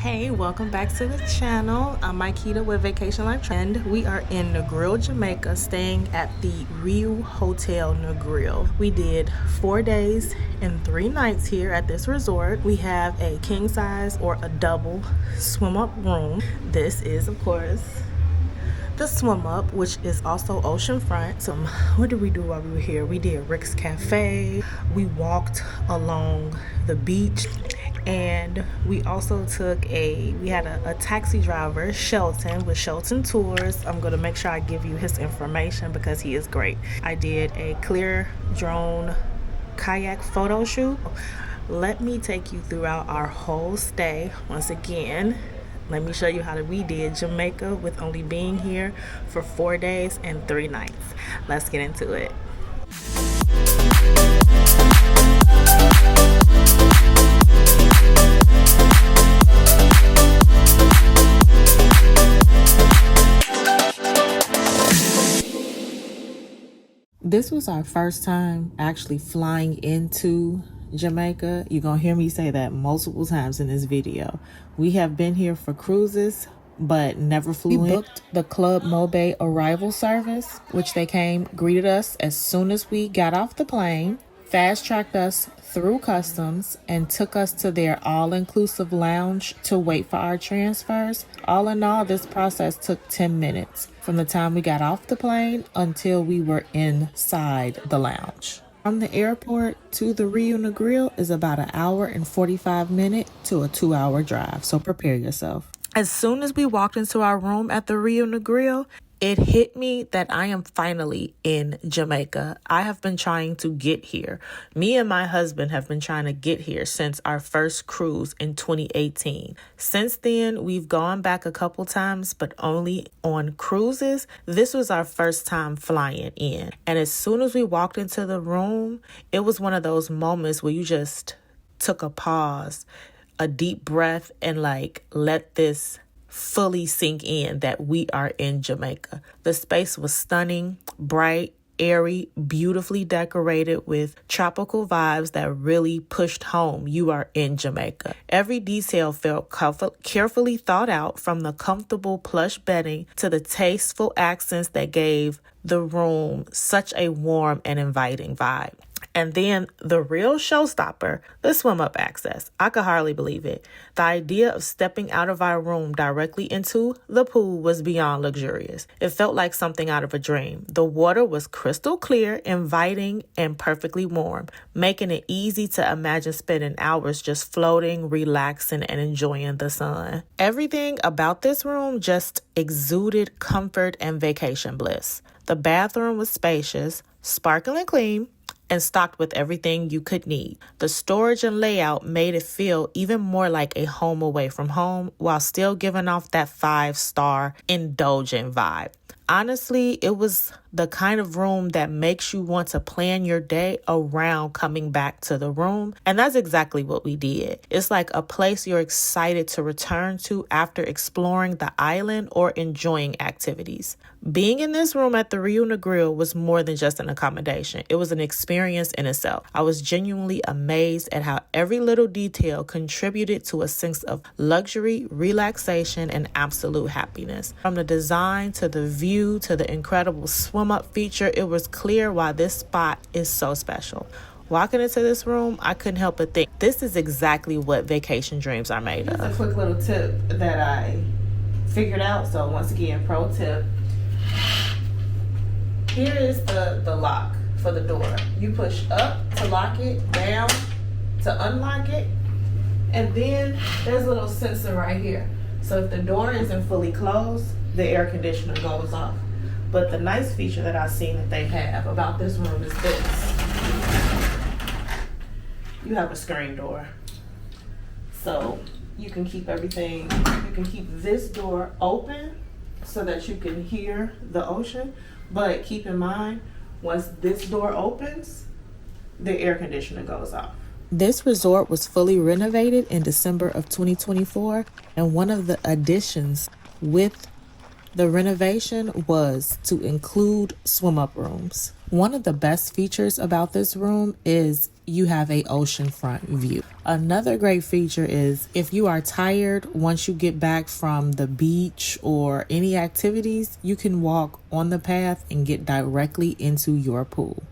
Hey, welcome back to the channel. I'm Maikita with Vacation Life Trend. We are in Negril, Jamaica, staying at the Riu Hotel Negril. We did 4 days and 3 nights here at this resort. We have a king size or a double swim up room. This is, of course, the swim up, which is also oceanfront. So what did we do while we were here? We did Rick's Café. We walked along the beach. And we also we had a taxi driver, Shelton, with Shelton Tours. I'm going to make sure I give you his information because he is great. I did a clear drone kayak photo shoot. Let me take you throughout our whole stay. Once again, let me show you how we did Jamaica with only being here for 4 days and 3 nights. Let's get into it. This was our first time actually flying into Jamaica. You're going to hear me say that multiple times in this video. We have been here for cruises, but never flew in. We booked the Club Mobe arrival service, which they came, greeted us as soon as we got off the plane, fast-tracked us through customs, and took us to their all-inclusive lounge to wait for our transfers. All in all, this process took 10 minutes from the time we got off the plane until we were inside the lounge. From the airport to the Riu Negril is about an hour and 45 minute to a 2-hour drive, so prepare yourself. As soon as we walked into our room at the Riu Negril, it hit me that I am finally in Jamaica. I have been trying to get here. Me and my husband have been trying to get here since our first cruise in 2018. Since then, we've gone back a couple times, but only on cruises. This was our first time flying in. And as soon as we walked into the room, it was one of those moments where you just took a pause, a deep breath, and let this fully sink in that we are in Jamaica. The space was stunning, bright, airy, beautifully decorated with tropical vibes that really pushed home you are in Jamaica. Every detail felt carefully thought out, from the comfortable plush bedding to the tasteful accents that gave the room such a warm and inviting vibe. And then the real showstopper, the swim up access. I could hardly believe it. The idea of stepping out of our room directly into the pool was beyond luxurious. It felt like something out of a dream. The water was crystal clear, inviting, and perfectly warm, making it easy to imagine spending hours just floating, relaxing, and enjoying the sun. Everything about this room just exuded comfort and vacation bliss. The bathroom was spacious, sparkling clean, and stocked with everything you could need. The storage and layout made it feel even more like a home away from home, while still giving off that 5-star indulgent vibe. Honestly, it was the kind of room that makes you want to plan your day around coming back to the room. And that's exactly what we did. It's like a place you're excited to return to after exploring the island or enjoying activities. Being in this room at the Riu Negril was more than just an accommodation. It was an experience in itself. I was genuinely amazed at how every little detail contributed to a sense of luxury, relaxation, and absolute happiness. From the design to the view to the incredible swim up feature, it was clear why this spot is so special. Walking into this room, I couldn't help but think, this is exactly what vacation dreams are made of. Here's a quick little tip that I figured out. So once again, pro tip. Here is the lock for the door. You push up to lock it, down to unlock it, and then there's a little sensor right here. So if the door isn't fully closed, the air conditioner goes off. But the nice feature that I've seen that they have about this room is this. You have a screen door. So you can keep this door open so that you can hear the ocean. But keep in mind, once this door opens, the air conditioner goes off. This resort was fully renovated in December of 2024, and one of the additions with the renovation was to include swim up rooms. One of the best features about this room is you have a oceanfront view. Another great feature is if you are tired, once you get back from the beach or any activities, you can walk on the path and get directly into your pool.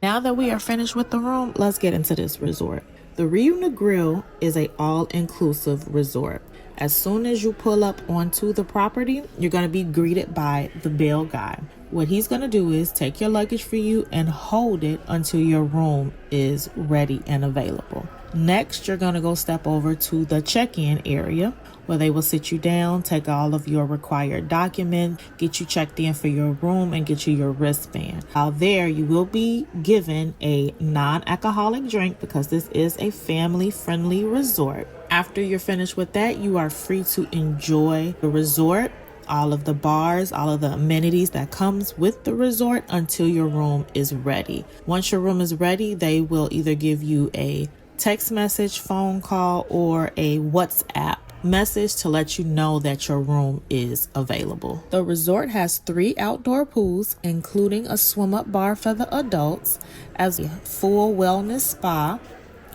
Now that we are finished with the room, let's get into this resort. The Riu Negril is a all-inclusive resort. As soon as you pull up onto the property, you're going to be greeted by the bell guy. What he's going to do is take your luggage for you and hold it until your room is ready and available. Next, you're going to go step over to the check-in area where they will sit you down, take all of your required documents, get you checked in for your room, and get you your wristband. While there, you will be given a non-alcoholic drink because this is a family-friendly resort. After you're finished with that, you are free to enjoy the resort, all of the bars, all of the amenities that comes with the resort until your room is ready. Once your room is ready, they will either give you a text message, phone call, or a WhatsApp message to let you know that your room is available. The resort has 3 outdoor pools, including a swim-up bar for the adults, as a full wellness spa,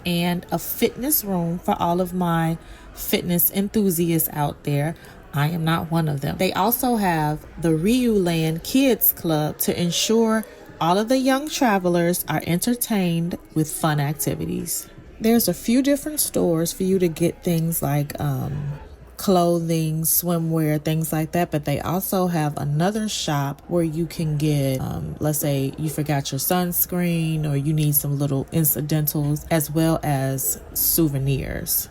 and a fitness room for all of my fitness enthusiasts out there. I am not one of them. They also have the Riu Land Kids Club to ensure all of the young travelers are entertained with fun activities. There's a few different stores for you to get things like clothing, swimwear, things like that, but they also have another shop where you can get let's say you forgot your sunscreen or you need some little incidentals, as well as souvenirs.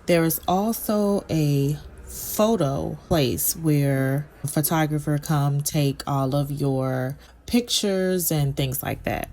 There is also a photo place where a photographer come take all of your pictures and things like that.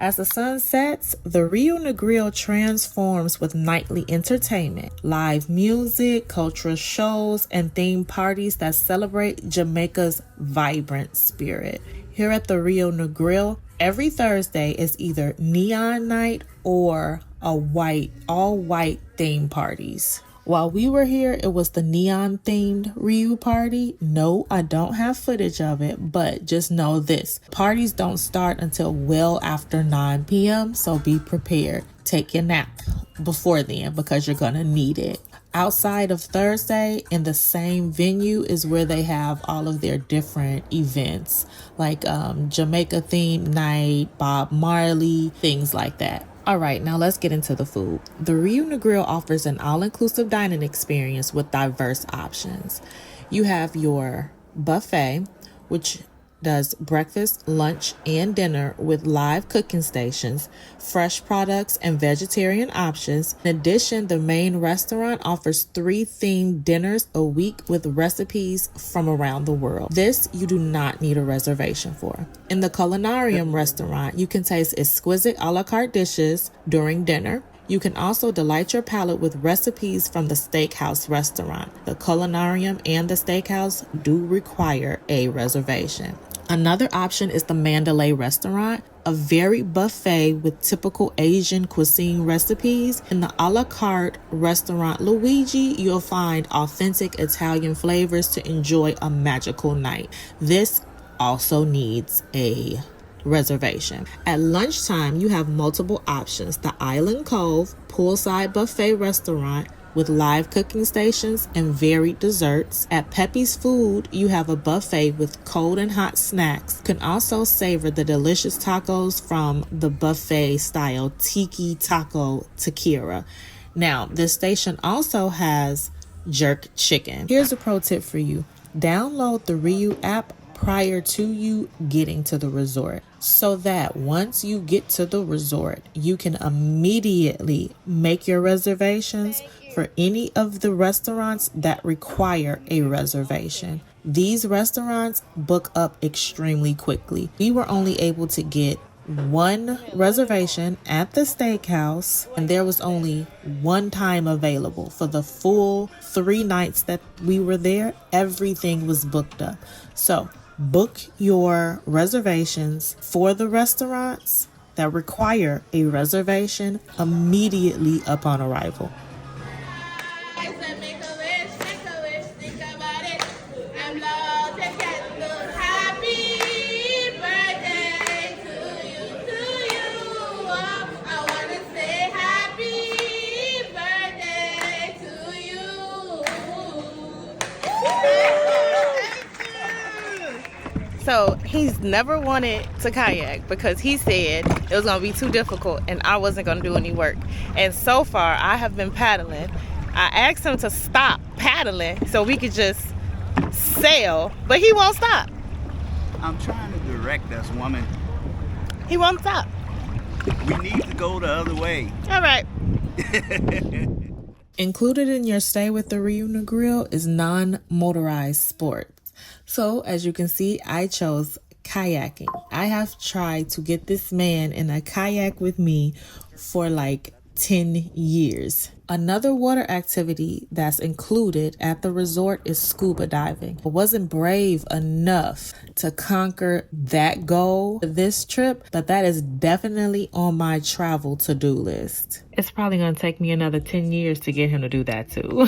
As the sun sets, the Riu Negril transforms with nightly entertainment, live music, cultural shows, and theme parties that celebrate Jamaica's vibrant spirit. Here at the Riu Negril, every Thursday is either neon night or all white theme parties. While we were here, it was the neon themed Riu party. No, I don't have footage of it, but just know this. Parties don't start until well after 9 p.m., so be prepared. Take your nap before then because you're going to need it. Outside of Thursday, in the same venue is where they have all of their different events, like Jamaica themed night, Bob Marley, things like that. All right, now let's get into the food. The Riu Negril offers an all-inclusive dining experience with diverse options. You have your buffet, which does breakfast, lunch, and dinner with live cooking stations, fresh products, and vegetarian options. In addition, the main restaurant offers 3 themed dinners a week with recipes from around the world. This you do not need a reservation for. In the Culinarium restaurant, you can taste exquisite a la carte dishes during dinner. You can also delight your palate with recipes from the Steakhouse restaurant. The Culinarium and the Steakhouse do require a reservation. Another option is the Mandalay restaurant, a varied buffet with typical Asian cuisine recipes. In the a la carte restaurant Luigi, you'll find authentic Italian flavors to enjoy a magical night. This also needs a reservation. At lunchtime, you have multiple options. The Island Cove poolside buffet restaurant with live cooking stations and varied desserts. At Pepe's Food, you have a buffet with cold and hot snacks. You can also savor the delicious tacos from the buffet style Tiki Taco Tequila. Now, this station also has jerk chicken. Here's a pro tip for you. Download the Riu app prior to you getting to the resort, so that once you get to the resort, you can immediately make your reservations for any of the restaurants that require a reservation. These restaurants book up extremely quickly. We were only able to get 1 reservation at the steakhouse, and there was only 1 time available. For the full 3 nights that we were there, everything was booked up. So book your reservations for the restaurants that require a reservation immediately upon arrival. So he's never wanted to kayak because he said it was gonna be too difficult and I wasn't gonna do any work. And so far I have been paddling. I asked him to stop paddling so we could just sail, but he won't stop. I'm trying to direct this woman. He won't stop. We need to go the other way. All right. Included in your stay with the Riu Negril is non-motorized sports. So as you can see, I chose kayaking. I have tried to get this man in a kayak with me for like 10 years. Another water activity that's included at the resort is scuba diving. I wasn't brave enough to conquer that goal this trip, but that is definitely on my travel to-do list. It's probably going to take me another 10 years to get him to do that too.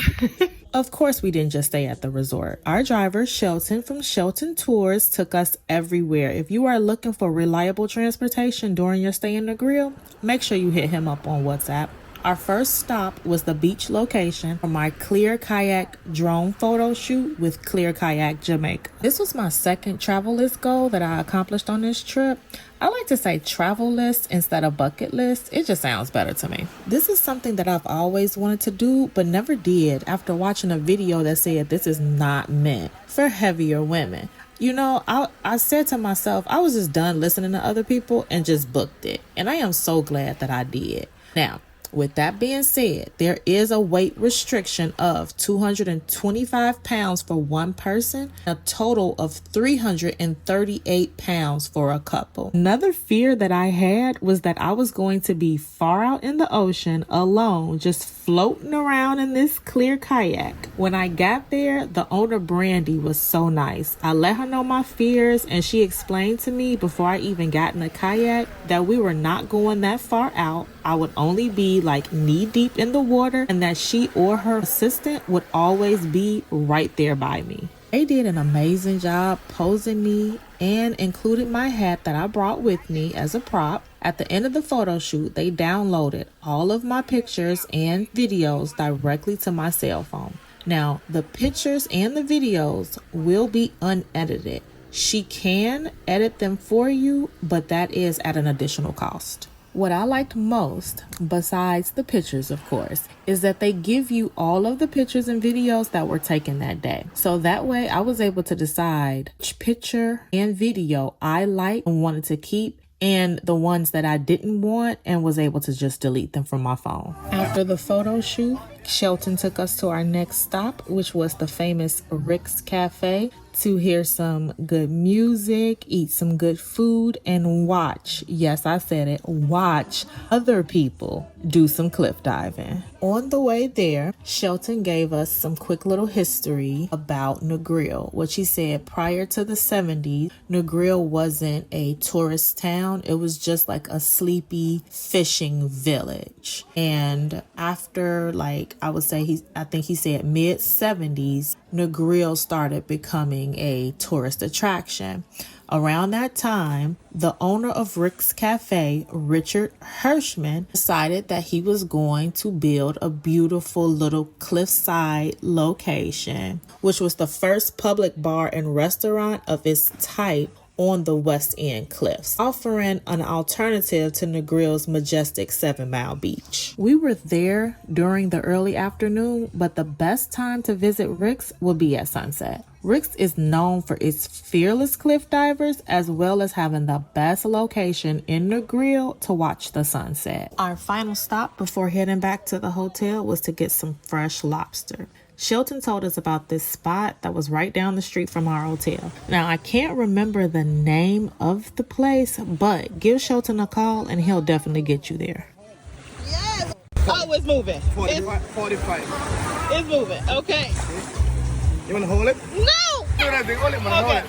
Of course, we didn't just stay at the resort. Our driver, Shelton from Shelton Tours, took us everywhere. If you are looking for reliable transportation during your stay in Negril, make sure you hit him up on WhatsApp. Our first stop was the beach location for my Clear Kayak drone photo shoot with Clear Kayak Jamaica. This was my second travel list goal that I accomplished on this trip. I like to say travel list instead of bucket list. It just sounds better to me. This is something that I've always wanted to do, but never did after watching a video that said this is not meant for heavier women. You know, I said to myself, I was just done listening to other people and just booked it. And I am so glad that I did. Now, with that being said, there is a weight restriction of 225 pounds for one person, a total of 338 pounds for a couple. Another fear that I had was that I was going to be far out in the ocean alone, just floating around in this clear kayak. When I got there, the owner, Brandy, was so nice. I let her know my fears and she explained to me before I even got in the kayak that we were not going that far out. I would only be like knee deep in the water and that she or her assistant would always be right there by me. They did an amazing job posing me and included my hat that I brought with me as a prop. At the end of the photo shoot, they downloaded all of my pictures and videos directly to my cell phone. Now, the pictures and the videos will be unedited. She can edit them for you, but that is at an additional cost. What I liked most, besides the pictures of course, is that they give you all of the pictures and videos that were taken that day. So that way I was able to decide which picture and video I liked and wanted to keep, and the ones that I didn't want and was able to just delete them from my phone. After the photo shoot, Shelton took us to our next stop, which was the famous Rick's Café, to hear some good music, eat some good food, and watch, yes, I said it, watch other people do some cliff diving. On the way there, Shelton gave us some quick little history about Negril, which he said prior to the 70s, Negril wasn't a tourist town. It was just like a sleepy fishing village. And after I think he said mid 70s, Negril started becoming a tourist attraction. Around that time, the owner of Rick's Café, Richard Hirschman, decided that he was going to build a beautiful little cliffside location, which was the first public bar and restaurant of its type on the West End cliffs, offering an alternative to Negril's majestic 7 Mile beach. We were there during the early afternoon, but the best time to visit Rick's would be at sunset. Rick's is known for its fearless cliff divers as well as having the best location in Negril to watch the sunset. Our final stop before heading back to the hotel was to get some fresh lobster. Shelton told us about this spot that was right down the street from our hotel. Now, I can't remember the name of the place, but give Shelton a call and he'll definitely get you there. Yes! Oh, it's moving. 45. It's moving. Okay. You want to hold it? No! No, no, hold it, man. Okay.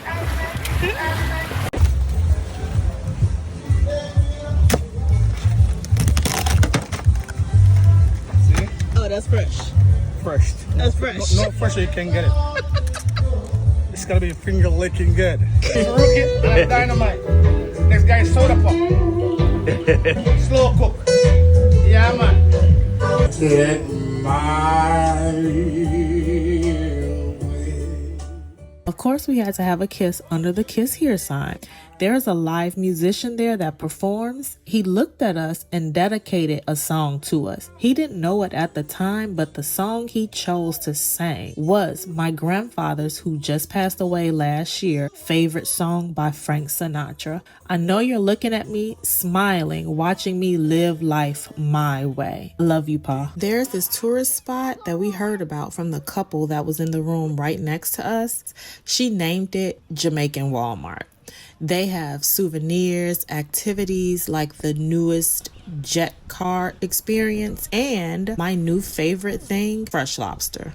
See? Oh, that's fresh. Fresh. That's fresh. No fresher you can get it. It's gotta be finger licking good. Rookie, I'm dynamite. Next guy is soda pop. Slow cook. Yeah, man. Take my way. Of course, we had to have a kiss under the Kiss Here sign. There is a live musician there that performs. He looked at us and dedicated a song to us. He didn't know it at the time, but the song he chose to sing was my grandfather's, who just passed away last year, favorite song by Frank Sinatra. I know you're looking at me, smiling, watching me live life my way. Love you, Pa. There's this tourist spot that we heard about from the couple that was in the room right next to us. She named it Jamaican Walmart. They have souvenirs, activities like the newest jet car experience, and my new favorite thing, fresh lobster.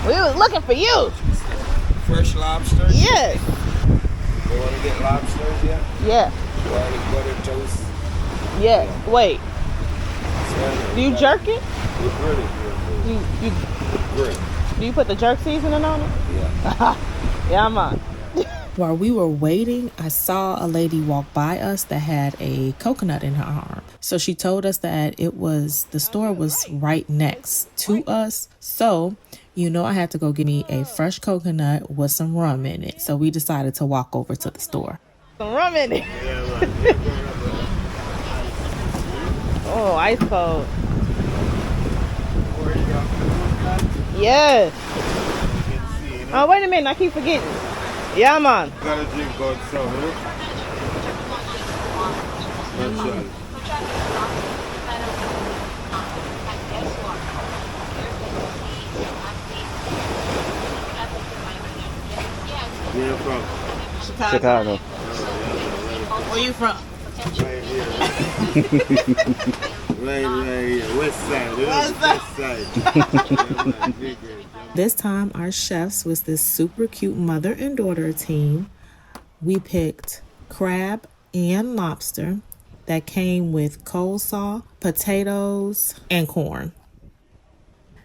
We was looking for you. Fresh lobster? Yes. You want to get lobsters, yeah? Yeah. You want to butter toast? Yeah. Wait. Do you jerk it? You grill it. You Grill. do you put the jerk seasoning on it? Yeah. Yeah, I'm on. While we were waiting, I saw a lady walk by us that had a coconut in her arm. So she told us that the store was right next to us. So, I had to go get me a fresh coconut with some rum in it. So we decided to walk over to the store. Some rum in it. Oh, ice cold. Yes. Oh, wait a minute. I keep forgetting. Yeah, man. Gotta drink God some, huh? That's right. Where you from? Chicago. Where you from? Right here. Right here. West side. This time, our chefs was this super cute mother and daughter team. We picked crab and lobster that came with coleslaw, potatoes, and corn.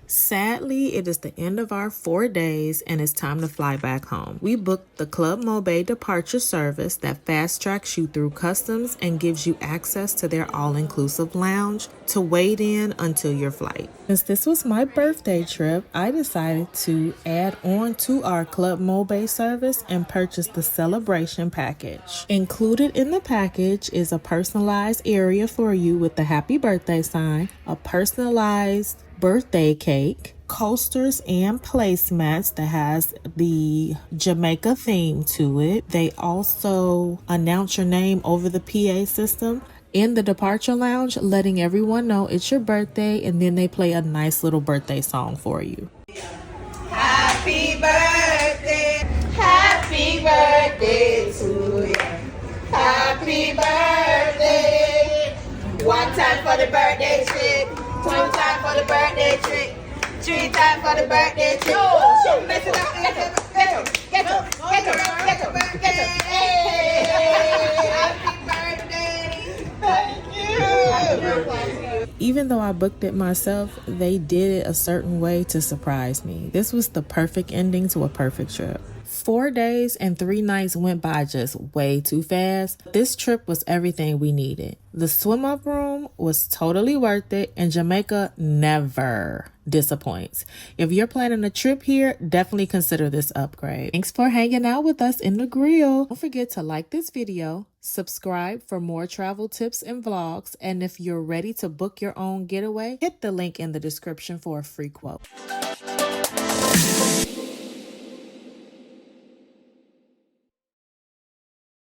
Sadly, it is the end of our 4 days and it's time to fly back home. We booked the Club Mobe departure service that fast tracks you through customs and gives you access to their all-inclusive lounge to wait in until your flight. Since this was my birthday trip, I decided to add on to our Club Mobe service and purchase the celebration package. Included in the package is a personalized area for you with the happy birthday sign, a personalized birthday cake, coasters and placemats that has the Jamaica theme to it. They also announce your name over the PA system in the departure lounge, letting everyone know it's your birthday, and then they play a nice little birthday song for you. Happy birthday to you. Happy birthday. One time for the birthday trick, two time for the birthday trick, three time for the birthday trick. Let's go. Happy birthday. Thank you. Even though I booked it myself, they did it a certain way to surprise me. This was the perfect ending to a perfect trip. 4 days and 3 nights went by just way too fast. This trip was everything we needed. The swim up room was totally worth it, and Jamaica never disappoints. If you're planning a trip here, definitely consider this upgrade. Thanks for hanging out with us in the grill. Don't forget to like this video, subscribe for more travel tips and vlogs, and if you're ready to book your own getaway, hit the link in the description for a free quote.